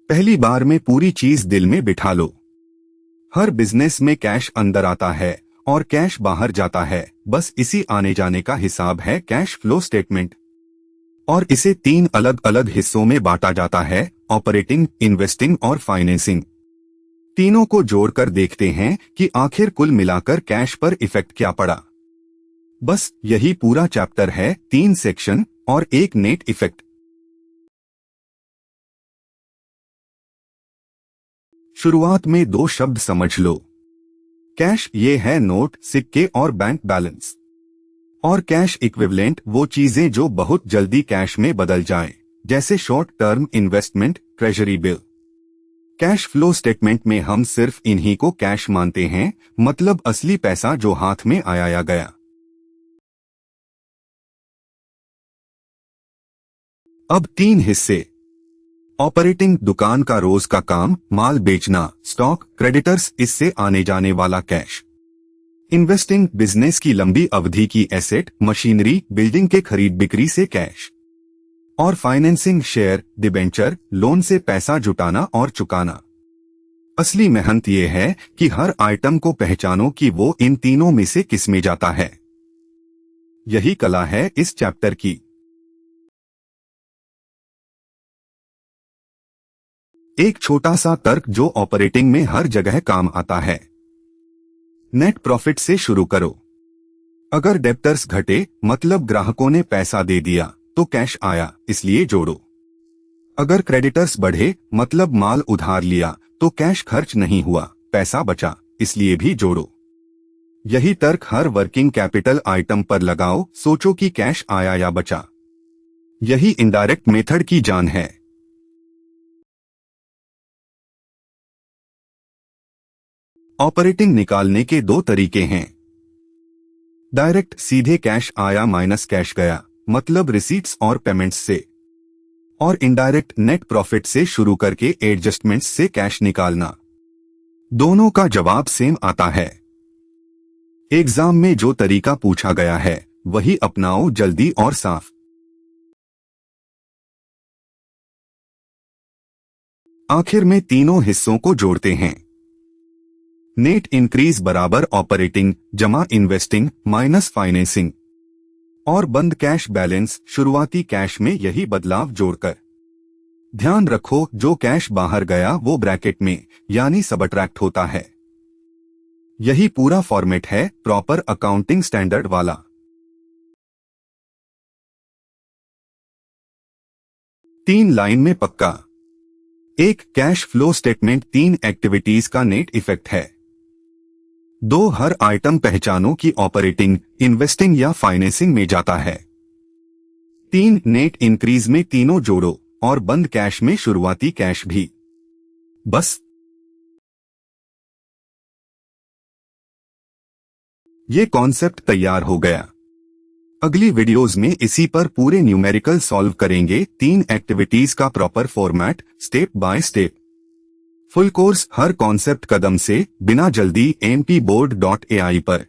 पहली बार में पूरी चीज दिल में बिठा लो। हर बिजनेस में कैश अंदर आता है और कैश बाहर जाता है, बस इसी आने जाने का हिसाब है कैश फ्लो स्टेटमेंट। और इसे 3 अलग अलग हिस्सों में बांटा जाता है, ऑपरेटिंग, इन्वेस्टिंग और फाइनेंसिंग। तीनों को जोड़कर देखते हैं कि आखिर कुल मिलाकर कैश पर इफेक्ट क्या पड़ा। बस यही पूरा चैप्टर है, 3 सेक्शन और एक नेट इफेक्ट। शुरुआत में 2 शब्द समझ लो। कैश ये है नोट, सिक्के और बैंक बैलेंस। और कैश इक्विवेलेंट वो चीजें जो बहुत जल्दी कैश में बदल जाएं, जैसे short term investment, treasury bill. Cash flow statement में हम सिर्फ इन्हीं को कैश मानते हैं, मतलब असली पैसा जो हाथ में आया या गया। अब 3 हिस्से। ऑपरेटिंग, दुकान का रोज का काम, माल बेचना, स्टॉक, क्रेडिटर्स, इससे आने जाने वाला कैश। इन्वेस्टिंग, बिजनेस की लंबी अवधि की एसेट, मशीनरी, बिल्डिंग के खरीद बिक्री से कैश। और फाइनेंसिंग, शेयर, डिबेंचर, लोन से पैसा जुटाना और चुकाना। असली मेहनत यह है कि हर आइटम को पहचानो कि वो इन तीनों में से किस में जाता है। यही कला है इस चैप्टर की। एक छोटा सा तर्क जो ऑपरेटिंग में हर जगह काम आता है। नेट प्रॉफिट से शुरू करो। अगर डेब्टर्स घटे, मतलब ग्राहकों ने पैसा दे दिया, तो कैश आया, इसलिए जोड़ो। अगर क्रेडिटर्स बढ़े, मतलब माल उधार लिया, तो कैश खर्च नहीं हुआ, पैसा बचा, इसलिए भी जोड़ो। यही तर्क हर वर्किंग कैपिटल आइटम पर लगाओ, सोचो कि कैश आया या बचा। यही इनडायरेक्ट मेथड की जान है। ऑपरेटिंग निकालने के 2 तरीके हैं। डायरेक्ट, सीधे कैश आया माइनस कैश गया, मतलब रिसीट्स और पेमेंट्स से। और इनडायरेक्ट, नेट प्रॉफिट से शुरू करके एडजस्टमेंट्स से कैश निकालना। दोनों का जवाब सेम आता है। एग्जाम में जो तरीका पूछा गया है वही अपनाओ, जल्दी और साफ। आखिर में तीनों हिस्सों को जोड़ते हैं। नेट इंक्रीज बराबर ऑपरेटिंग जमा इन्वेस्टिंग माइनस फाइनेंसिंग। और बंद कैश बैलेंस शुरुआती कैश में यही बदलाव जोड़कर। ध्यान रखो, जो कैश बाहर गया वो ब्रैकेट में यानी सबट्रैक्ट होता है। यही पूरा फॉर्मेट है, प्रॉपर अकाउंटिंग स्टैंडर्ड वाला। तीन लाइन में पक्का। 1. कैश फ्लो स्टेटमेंट 3 एक्टिविटीज का नेट इफेक्ट है। 2. हर आइटम पहचानो कि ऑपरेटिंग, इन्वेस्टिंग या फाइनेंसिंग में जाता है। 3. नेट इंक्रीज में तीनों जोड़ो और बंद कैश में शुरुआती कैश भी। बस ये कॉन्सेप्ट तैयार हो गया। अगली वीडियोस में इसी पर पूरे न्यूमेरिकल सॉल्व करेंगे, 3 एक्टिविटीज का proper format, step by step. Full course हर कॉन्सेप्ट कदम से, बिना जल्दी, AMPboard.ai पर।